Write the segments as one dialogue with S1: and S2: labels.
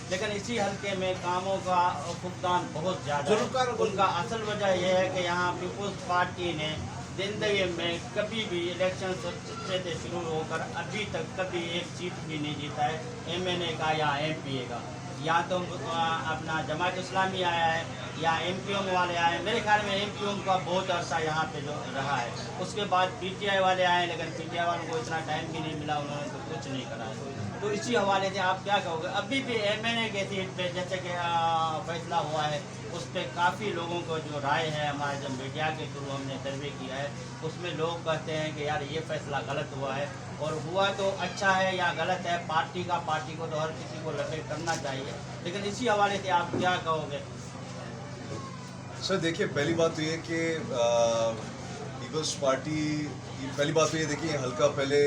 S1: لیکن اسی حلقے میں کاموں کا فقدان بہت زیادہ ہے. ان کا اصل وجہ یہ ہے کہ یہاں پیپلز پارٹی نے زندگی میں کبھی بھی الیکشن سے شروع ہو کر ابھی تک کبھی ایک سیٹ بھی نہیں جیتا ہے ایم این اے کا یا ایم پی اے کا. یا تو اپنا جماعت اسلامی آیا ہے یا ایم پی ایم والے آئے ہیں. میرے خیال میں ایم پی ایم کا بہت عرصہ یہاں پہ جو رہا ہے. اس کے بعد پی ٹی آئی والے آئے لیکن پی ٹی آئی والوں کو اتنا ٹائم بھی نہیں ملا, انہوں نے تو کچھ نہیں کرا ہے. تو اسی حوالے سے آپ کیا کہو گے؟ ابھی بھی ایم این اے کے سیٹ پہ جیسے کہ فیصلہ ہوا ہے اس پہ کافی لوگوں کو جو رائے ہے, ہمارے جو میڈیا کے تھرو ہم نے سروے کیا ہے اس میں لوگ کہتے ہیں کہ یار یہ فیصلہ غلط ہوا ہے, اور ہوا تو اچھا ہے یا غلط ہے پارٹی کو تو ہر کسی کو لڑائی کرنا چاہیے. لیکن اسی حوالے سے آپ کیا کہو گے؟
S2: سر دیکھیے, پہلی بات تو یہ کہ پیپلز پارٹی, پہلی بات تو یہ دیکھیے یہ حلقہ پہلے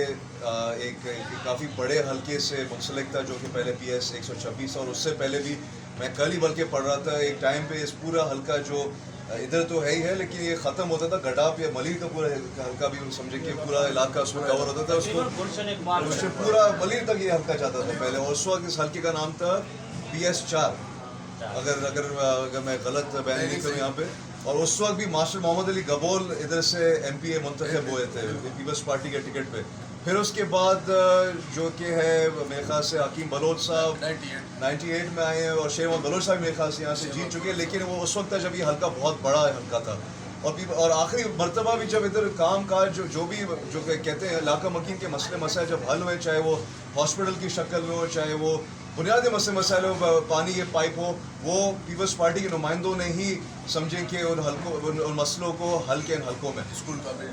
S2: ایک کافی بڑے حلقے سے منسلک تھا جو کہ پہلے پی ایس 126, اور اس سے پہلے بھی میں کل ہی بلکہ پڑھ رہا تھا ایک ٹائم پہ اس پورا حلقہ جو ادھر تو ہے ہی ہے لیکن یہ ختم ہوتا تھا گڈاپ یا ملیر کا پورا حلقہ بھی سمجھے کہ پورا علاقہ اس میں کور ہوتا تھا, اس کو پورا ملیر تک یہ حلقہ جاتا تھا پہلے, اور اس وقت اس حلقے کا نام تھا پی ایس 4 اگر میں غلط بیان نہیں کروں یہاں پہ. اور اس وقت بھی ماسٹر محمد علی گبول ادھر سے ایم پی اے منتخب ہوئے تھے پیپلز پارٹی کے ٹکٹ پہ. پھر اس کے بعد جو کہ ہے میرے خیال سے حکیم بلوچ صاحب 98 میں آئے ہیں, اور شیخ محمد بلوچ صاحب میرے خیال سے یہاں سے جیت چکے ہیں, لیکن وہ اس وقت تھا جب یہ حلقہ بہت بڑا حلقہ تھا. اور آخری مرتبہ بھی جب ادھر کام کاج جو بھی جو کہتے ہیں علاقہ مکین کے مسئلے مسائل جب حل ہوئے, چاہے وہ ہاسپٹل کی شکل میں ہو, چاہے وہ بنیادی مسائل ہو, پانی کے پائپ ہو, وہ پیپلز پارٹی کے نمائندوں نے ہی سمجھیں کہ ان مسئلوں کو حل کے ان حلقوں میں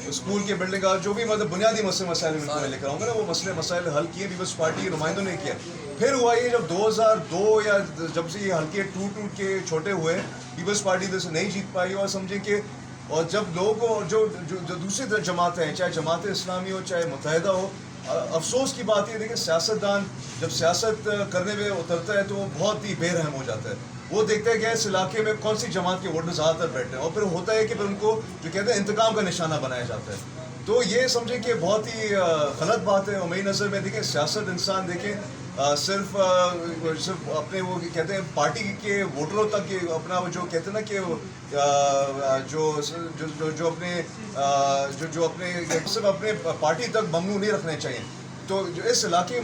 S2: اسکول کے بلڈنگ کا جو بھی مطلب بنیادی مسائل میں لے کر آؤں گا نا, وہ مسائل حل کیے پیپلز پارٹی کے نمائندوں نے کیا. پھر ہوا یہ جب 2002 یا جب سے یہ حلقے ٹوٹ کے چھوٹے ہوئے, پیپلز پارٹی ادھر سے نہیں جیت پائی, اور سمجھیں کہ اور جب لوگوں کو جو دوسری جماعتیں ہیں, چاہے جماعت اسلامی ہو چاہے متحدہ ہو, افسوس کی بات یہ دیکھیں سیاستدان جب سیاست کرنے میں اترتا ہے تو وہ بہت ہی بے رحم ہو جاتا ہے. وہ دیکھتا ہے کہ اس علاقے میں کون سی جماعت کے ووٹر زیادہ تر بیٹھے ہیں, اور پھر ہوتا ہے کہ پھر ان کو جو کہتے ہیں انتقام کا نشانہ بنایا جاتا ہے. تو یہ سمجھیں کہ بہت ہی غلط بات ہے. اور میری نظر میں دیکھیں سیاست انسان دیکھیں صرف اپنے وہ کہتے ہیں پارٹی کے ووٹروں تک اپنا جو کہتے ہیں نا کہ جو اپنے صرف اپنے پارٹی تک ممنوع نہیں رکھنے چاہیے. تو اس علاقے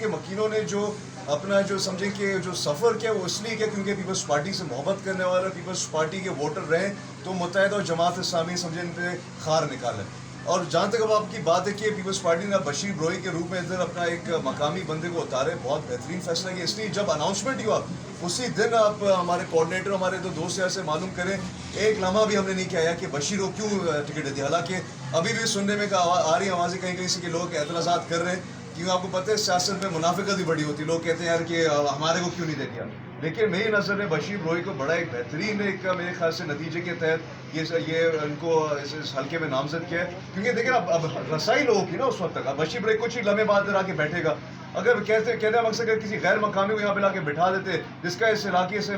S2: کے مکینوں نے جو اپنا جو سمجھیں کہ جو سفر کیا وہ اس لیے کیا کیونکہ پیپلز پارٹی سے محبت کرنے والا پیپلز پارٹی کے ووٹر رہیں, تو متحدہ اور جماعت اسلامی سمجھیں ان پہ خار نکالیں. اور جہاں تک اب آپ کی بات ہے کہ پیپلز پارٹی نے بشیر بروئی کے روپ میں ادھر اپنا ایک مقامی بندے کو اتارے, بہت بہترین فیصلہ کیا. اس لیے جب اناؤنسمنٹ ہوا اسی دن آپ ہمارے کوآرڈینیٹر ہمارے دو دوست یہاں سے معلوم کریں, ایک لمحہ بھی ہم نے نہیں کیا کہ بشیر کو کیوں ٹکٹ دیا. حالانکہ ابھی بھی سننے میں آ رہی آوازیں کہیں کہیں سے کہ لوگ اعتراضات کر رہے ہیں, کیوں آپ کو پتہ ہے سیاست میں منافقت بھی بڑی ہوتی ہے. لوگ کہتے ہیں یار کہ ہمارے کو کیوں نہیں دے دیا. لیکن میری نظر میں بشیر بروئی کو بڑا ایک بہترین ایک میرے خیال سے نتیجے کے تحت یہ ان کو اس حلقے میں نامزد کیا ہے. کیونکہ دیکھیں اب رسائی لوگوں کی نا اس وقت تک, اب بشیر بروئی کچھ ہی لمحے بعد ادھر آ کے بیٹھے گا. اگر کہنے مقصد اگر کسی غیر مقامی کو یہاں پہ لا کے بٹھا دیتے جس کا اس علاقے سے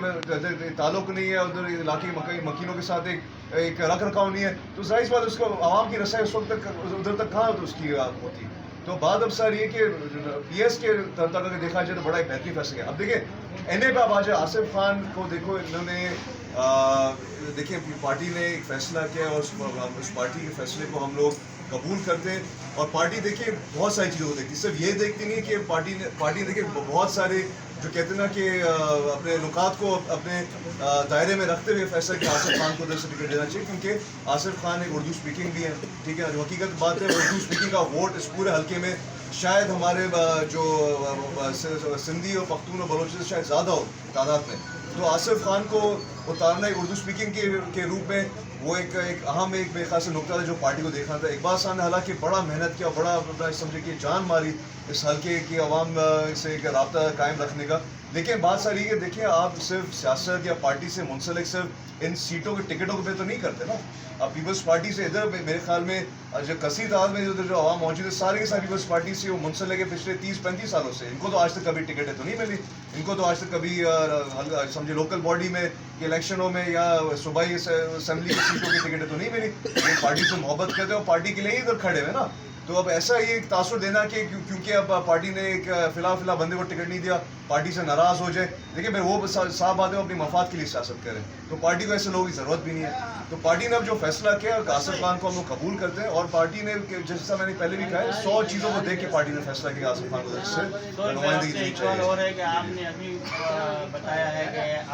S2: تعلق نہیں ہے, ادھر علاقے مکینوں کے ساتھ ایک رکھ رکھاؤ نہیں ہے, تو ظاہر سی بات اس کو عوام کی رسائی اس وقت تک ادھر تک کہاں اس کی ہوتی. تو بات اب سر یہ کہ پی ایس کے تک اگر دیکھا جائے تو بڑا ایک بہترین فیصلہ ہے. اب دیکھیں این اے پہ اب آ جائے, آصف خان کو دیکھو, انہوں نے دیکھیں پارٹی نے ایک فیصلہ کیا اور اس پارٹی کے فیصلے کو ہم لوگ قبول کرتے ہیں. اور پارٹی دیکھیں بہت ساری چیزوں کو دیکھتی, صرف یہ دیکھتی نہیں کہ پارٹی دیکھیں بہت سارے جو کہتے ہیں نا کہ اپنے نکات کو اپنے دائرے میں رکھتے ہوئے فیصلہ کہ آصف خان کو ادھر سے ٹکٹ دینا چاہیے, کیونکہ آصف خان ایک اردو اسپیکنگ بھی ہے. ٹھیک ہے, جو حقیقت بات ہے اردو اسپیکنگ کا ووٹ اس پورے حلقے میں شاید ہمارے جو سندھی اور پختون اور بلوچ سے شاید زیادہ ہو تعداد میں. تو آصف خان کو اتارنا ایک اردو اسپیکنگ کے روپ میں وہ ایک اہم ایک میرے خیال سے نقطہ تھا جو پارٹی کو دیکھنا تھا. اقبال صاحب نے حالانکہ بڑا محنت کیا, بڑا سمجھے کہ جان ماری اس حلقے کی عوام سے ایک رابطہ قائم رکھنے کا. لیکن بات ساری یہ کہ دیکھیں آپ صرف سیاست یا پارٹی سے منسلک صرف ان سیٹوں کے ٹکٹوں پہ تو نہیں کرتے نا. اب پیپلز پارٹی سے ادھر میرے خیال میں جو کثیر تعداد میں ادھر جو عوام موجود ہے سارے کے سارے پیپلز پارٹی سے وہ منسلک ہے پچھلے 30-35 سالوں سے. ان کو تو آج تک کبھی ٹکٹیں تو نہیں ملی, ان کو تو آج تک کبھی سمجھے لوکل باڈی میں الیکشنوں میں یا صوبائی اسمبلی کی سیٹوں کی ٹکٹیں تو نہیں ملی. یہ پارٹی سے محبت کرتے ہیں اور پارٹی کے لیے ہی ادھر کھڑے ہوئے نا. تو اب ایسا ہی ایک تاثر دینا کہ کیونکہ اب پارٹی نے ایک فی الحال بندے کو ٹکٹ نہیں دیا پارٹی سے ناراض ہو جائے. دیکھیں پھر وہ صاف بات ہے وہ اپنی مفاد کے لیے سیاست کریں, تو پارٹی کو ایسے لوگوں کی ضرورت بھی نہیں ہے. تو پارٹی نے اب جو فیصلہ کیا آصف خان کو ہم لوگ قبول کرتے ہیں, اور پارٹی نے جیسا میں نے پہلے بھی کہا ہے 100 چیزوں کو دیکھ کے پارٹی نے فیصلہ کیا آصف خان کو
S1: تو
S2: نمائندگی دینی چاہیے.
S1: اور ہے کہ آپ نے ابھی بتایا ہے کہ